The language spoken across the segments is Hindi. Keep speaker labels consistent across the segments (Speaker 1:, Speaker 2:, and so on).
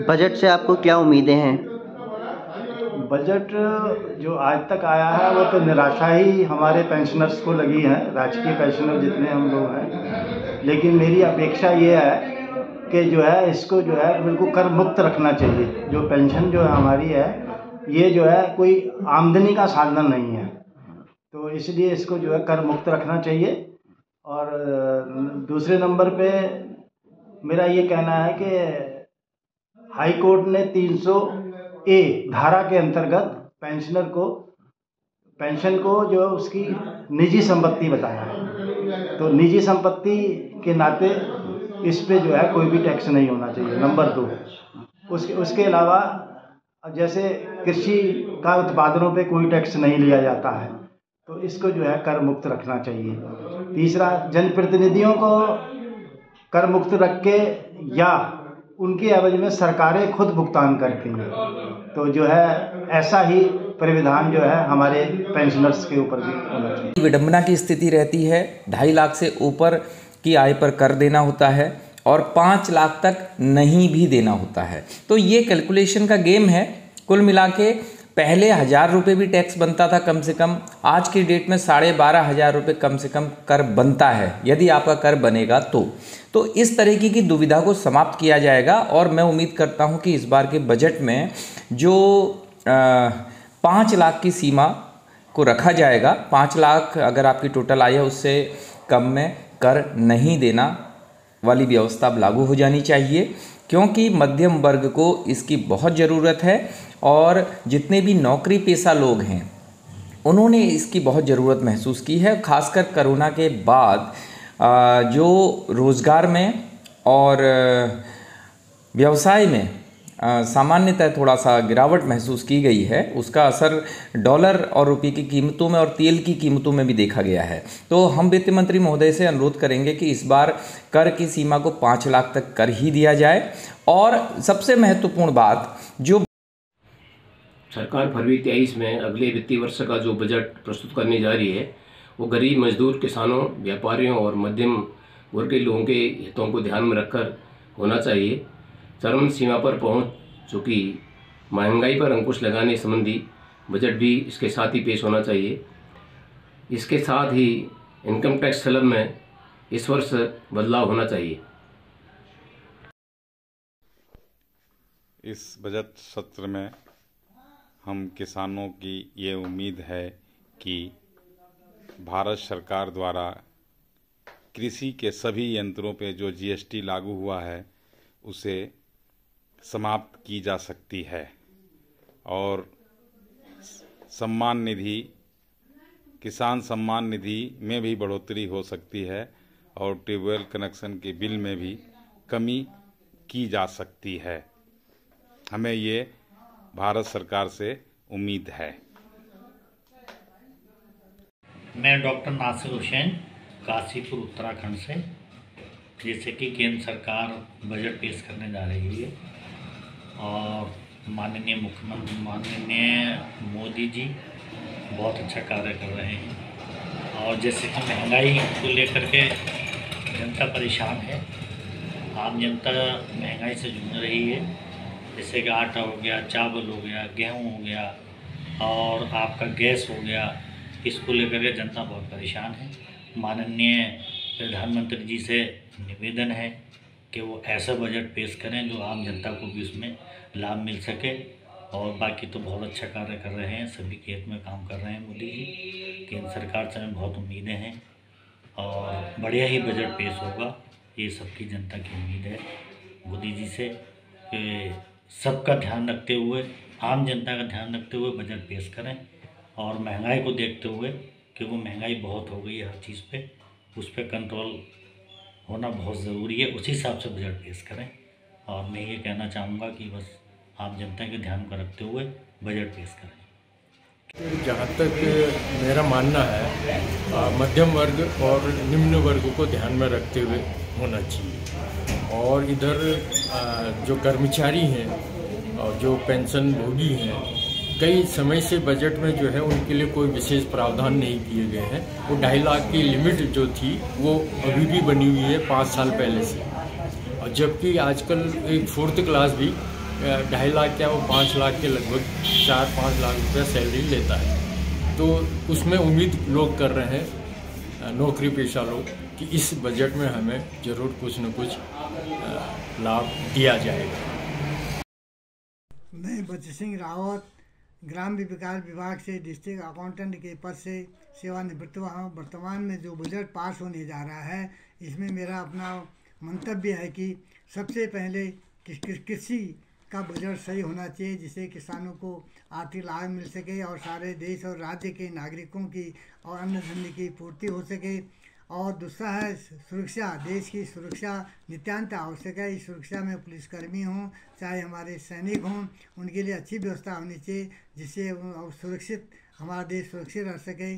Speaker 1: बजट से आपको क्या उम्मीदें हैं?
Speaker 2: बजट जो आज तक आया है वो तो निराशा ही हमारे पेंशनर्स को लगी है, राजकीय पेंशनर जितने हम लोग हैं। लेकिन मेरी अपेक्षा ये है कि जो है इसको जो है बिल्कुल कर मुक्त रखना चाहिए। जो पेंशन जो है हमारी है, ये जो है कोई आमदनी का साधन नहीं है, तो इसलिए इसको जो है कर मुक्त रखना चाहिए। और दूसरे नंबर पे मेरा ये कहना है कि हाई कोर्ट ने 300A धारा के अंतर्गत पेंशन को जो उसकी निजी संपत्ति बताया है, तो निजी संपत्ति के नाते इस पे जो है कोई भी टैक्स नहीं होना चाहिए। नंबर 2, उसके अलावा जैसे कृषि का उत्पादनों पे कोई टैक्स नहीं लिया जाता है, तो इसको जो है कर मुक्त रखना चाहिए। तीसरा, जनप्रतिनिधियों को कर मुक्त रख के या उनके एवज में सरकारें खुद भुगतान करती हैं, तो जो है ऐसा ही प्राविधान जो है हमारे पेंशनर्स के ऊपर भी होना चाहिए।
Speaker 3: विडंबना की स्थिति रहती है, 2.5 लाख से ऊपर की आय पर कर देना होता है और 5 लाख तक नहीं भी देना होता है। तो ये कैलकुलेशन का गेम है। कुल मिला के पहले 1000 रुपये भी टैक्स बनता था कम से कम, आज की डेट में 12,500 रुपये कम से कम कर बनता है, यदि आपका कर बनेगा तो इस तरीके की दुविधा को समाप्त किया जाएगा। और मैं उम्मीद करता हूं कि इस बार के बजट में जो 5 लाख की सीमा को रखा जाएगा, 5 लाख अगर आपकी टोटल आय है उससे कम में कर नहीं देना वाली व्यवस्था अब लागू हो जानी चाहिए, क्योंकि मध्यम वर्ग को इसकी बहुत ज़रूरत है। और जितने भी नौकरी पेशा लोग हैं उन्होंने इसकी बहुत ज़रूरत महसूस की है। खासकर कोरोना के बाद जो रोज़गार में और व्यवसाय में सामान्यतः थोड़ा सा गिरावट महसूस की गई है, उसका असर डॉलर और रुपये की कीमतों में और तेल की कीमतों में भी देखा गया है। तो हम वित्त मंत्री महोदय से अनुरोध करेंगे कि इस बार कर की सीमा को 5 लाख तक कर ही दिया जाए। और सबसे महत्वपूर्ण बात, जो
Speaker 4: सरकार फरवरी 23 में अगले वित्तीय वर्ष का जो बजट प्रस्तुत करने जा रही है, वो गरीब मजदूर, किसानों, व्यापारियों और मध्यम वर्ग के लोगों के हितों को ध्यान में रखकर होना चाहिए। चरम सीमा पर पहुंच चुकी महंगाई पर अंकुश लगाने संबंधी बजट भी इसके साथ ही पेश होना चाहिए। इसके साथ ही इनकम टैक्स स्लैब में इस वर्ष बदलाव होना चाहिए।
Speaker 5: इस बजट सत्र में हम किसानों की ये उम्मीद है कि भारत सरकार द्वारा कृषि के सभी यंत्रों पे जो GST लागू हुआ है उसे समाप्त की जा सकती है और सम्मान निधि, किसान सम्मान निधि में भी बढ़ोतरी हो सकती है और ट्यूबवेल कनेक्शन के बिल में भी कमी की जा सकती है। हमें ये भारत सरकार से उम्मीद है।
Speaker 6: मैं डॉक्टर नासिर हुसैन, काशीपुर, उत्तराखंड से। जैसे कि केंद्र सरकार बजट पेश करने जा रही है और माननीय मुख्यमंत्री माननीय मोदी जी बहुत अच्छा कार्य कर रहे हैं। और जैसे कि महंगाई को लेकर के जनता परेशान है, आम जनता महंगाई से जूझ रही है। जैसे कि आटा हो गया, चावल हो गया, गेहूं हो गया और आपका गैस हो गया, इसको लेकर के जनता बहुत परेशान है। माननीय प्रधानमंत्री जी से निवेदन है कि वो ऐसा बजट पेश करें जो आम जनता को भी उसमें लाभ मिल सके। और बाकी तो बहुत अच्छा कार्य कर रहे हैं, सभी खेत में काम कर रहे हैं मोदी जी। केंद्र सरकार से हमें बहुत उम्मीदें हैं और बढ़िया ही बजट पेश होगा, ये सबकी जनता की उम्मीद है मोदी जी से कि सबका ध्यान रखते हुए, आम जनता का ध्यान रखते हुए बजट पेश करें। और महंगाई को देखते हुए, क्योंकि महंगाई बहुत हो गई है हर चीज़ पे, उस पर कंट्रोल होना बहुत ज़रूरी है, उसी हिसाब से बजट पेश करें। और मैं ये कहना चाहूँगा कि बस आम जनता के ध्यान को रखते हुए बजट पेश करें।
Speaker 7: जहाँ तक मेरा मानना है, मध्यम वर्ग और निम्न वर्ग को ध्यान में रखते हुए होना चाहिए। और इधर जो कर्मचारी हैं और जो पेंशन भोगी हैं, कई समय से बजट में जो है उनके लिए कोई विशेष प्रावधान नहीं किए गए हैं। वो 2.5 लाख की लिमिट जो थी वो अभी भी बनी हुई है 5 साल पहले से। और जबकि आजकल एक 4th क्लास भी 2.5 लाख क्या वो 5 लाख के लगभग 4-5 लाख रुपया सैलरी लेता है। तो उसमें उम्मीद लोग कर रहे हैं, नौकरी पेशा लोग, कि इस बजट में हमें ज़रूर कुछ न कुछ लाभ दिया जाएगा।
Speaker 8: मैं बच्ची सिंह रावत ग्राम विकास विभाग से डिस्ट्रिक्ट अकाउंटेंट के पद से सेवानिवृत्त हुआ हूँ। वर्तमान में जो बजट पास होने जा रहा है, इसमें मेरा अपना मंतव्य है कि सबसे पहले कृषि का बजट सही होना चाहिए, जिससे किसानों को आर्थिक लाभ मिल सके और सारे देश और राज्य के नागरिकों की और अन्न धन्य की पूर्ति हो सके। और दूसरा है सुरक्षा, देश की सुरक्षा नितांत आवश्यक है। इस सुरक्षा में पुलिसकर्मी हों चाहे हमारे सैनिक हों, उनके लिए अच्छी व्यवस्था होनी चाहिए, जिससे सुरक्षित हमारा देश सुरक्षित रह सके।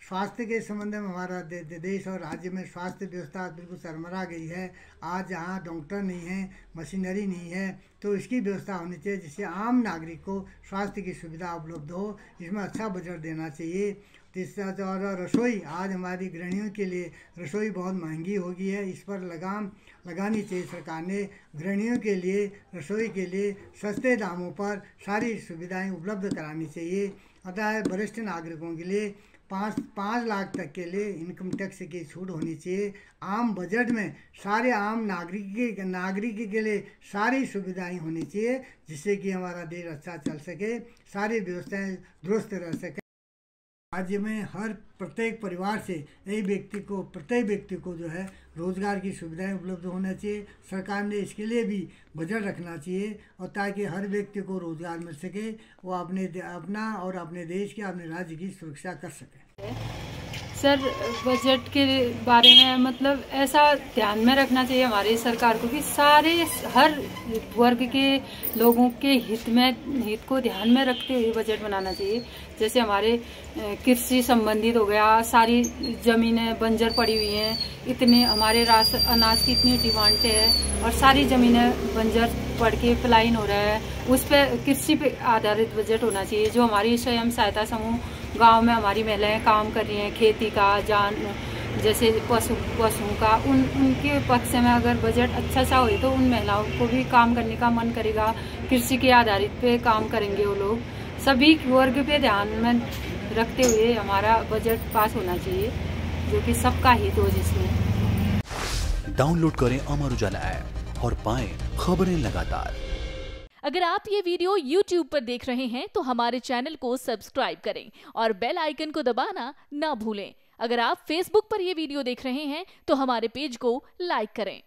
Speaker 8: स्वास्थ्य के संबंध में हमारा देश और राज्य में स्वास्थ्य व्यवस्था बिल्कुल सरमरा गई है। आज जहाँ डॉक्टर नहीं है, मशीनरी नहीं है, तो इसकी व्यवस्था होनी चाहिए, जिससे आम नागरिक को स्वास्थ्य की सुविधा उपलब्ध हो। इसमें अच्छा बजट देना चाहिए। तीसरा और रसोई, आज हमारी गृहिणियों के लिए रसोई बहुत महंगी हो गई है, इस पर लगाम लगानी चाहिए सरकार ने। गृहिणियों के लिए रसोई के लिए सस्ते दामों पर सारी सुविधाएं उपलब्ध करानी चाहिए। अतः वरिष्ठ नागरिकों के लिए 5 लाख तक के लिए इनकम टैक्स की छूट होनी चाहिए। आम बजट में सारे आम नागरिक के लिए सारी सुविधाएं होनी चाहिए, जिससे कि हमारा देश अच्छा चल सके, सारी व्यवस्थाएं दुरुस्त रह सके। राज्य में हर प्रत्येक परिवार से प्रत्येक व्यक्ति को जो है रोजगार की सुविधाएं उपलब्ध होना चाहिए। सरकार ने इसके लिए भी बजट रखना चाहिए, और ताकि हर व्यक्ति को रोजगार मिल सके, वो अपना और अपने देश के अपने राज्य की सुरक्षा कर सके।
Speaker 9: सर, बजट के बारे में मतलब ऐसा ध्यान में रखना चाहिए हमारी सरकार को कि हर वर्ग के लोगों के हित को ध्यान में रखते हुए बजट बनाना चाहिए। जैसे हमारे कृषि संबंधित हो गया, सारी जमीनें बंजर पड़ी हुई हैं, इतने हमारे अनाज की इतनी डिमांड है और सारी जमीनें बंजर पड़ के पलायन हो रहा है, उस पर कृषि पे आधारित बजट होना चाहिए। जो हमारी स्वयं सहायता समूह गांव में हमारी महिलाएं काम कर रही हैं, खेती का जैसे पशुओं का, उनके पक्ष में अगर बजट अच्छा सा हो तो उन महिलाओं को भी काम करने का मन करेगा। कृषि के आधारित पे काम करेंगे वो लोग। सभी वर्ग पे ध्यान में रखते हुए हमारा बजट पास होना चाहिए, जो कि सबका हित हो जिसमें।
Speaker 10: डाउनलोड करें अमर उजाला ऐप और पाएं खबरें लगातार।
Speaker 11: अगर आप ये वीडियो YouTube पर देख रहे हैं तो हमारे चैनल को सब्सक्राइब करें और बेल आइकन को दबाना ना भूलें। अगर आप Facebook पर ये वीडियो देख रहे हैं तो हमारे पेज को लाइक करें।